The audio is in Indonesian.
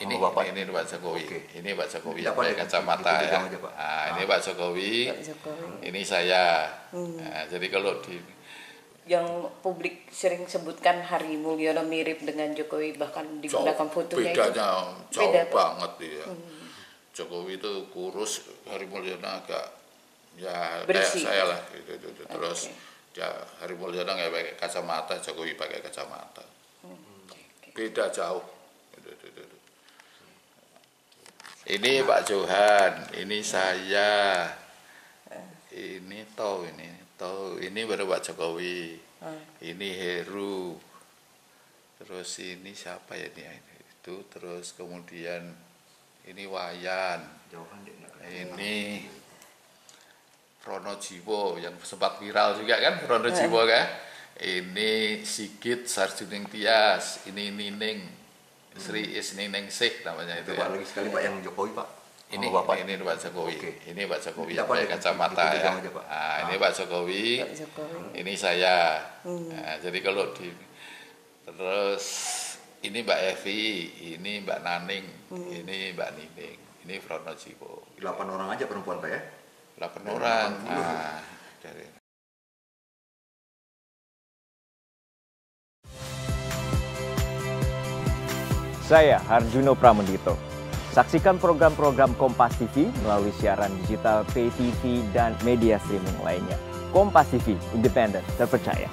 Ini Bapak? Ini Pak Jokowi. Oke. Ini Pak Jokowi Tidak pakai pakai kacamata itu ya. aja, Pak. Ini Pak Jokowi. Pak Jokowi. Ini saya. Nah, jadi kalau di Yang publik sering sebutkan Hari Mulyono mirip dengan Jokowi, bahkan digunakan fotonya bedanya itu. jauh Beda, Pak. banget ya. Jokowi itu kurus, Hari Mulyono agak ya Bersih. kayak saya lah gitu. Terus Oke. ya Hari Mulyono nggak pakai kacamata, Jokowi pakai kacamata. Oke. Beda jauh. Gitu. Ini Pak Johan, ini saya, ini ini baru Pak Jokowi, ini Heru, terus ini siapa ya ini itu, terus kemudian ini Wayan, Jauhan deh. ini Pronojiwo yang sempat viral juga kan, Pronojiwo kan, ini Sigit Sarjuning Tias, ini Nining Sri Isningsih namanya itu Pak ya. lagi sekali Pak yang Jokowi Pak. Ini Bapak. ini Pak Jokowi. Oke. Ini Pak Jokowi Tidak pakai pakai kacamata itu ya. aja, Pak. Nah, ini Pak Jokowi. Pak Jokowi. Ini saya. Nah, jadi kalau di terus ini Mbak Evi, ini Mbak Naning, ini Mbak Nining, ini Pronojiwo. 8 orang aja perempuan Pak ya. 8 orang. Nah, dari Saya Harjuno Pramendito. Saksikan program-program Kompas TV melalui siaran digital, pay TV, dan media streaming lainnya. Kompas TV, independen, terpercaya.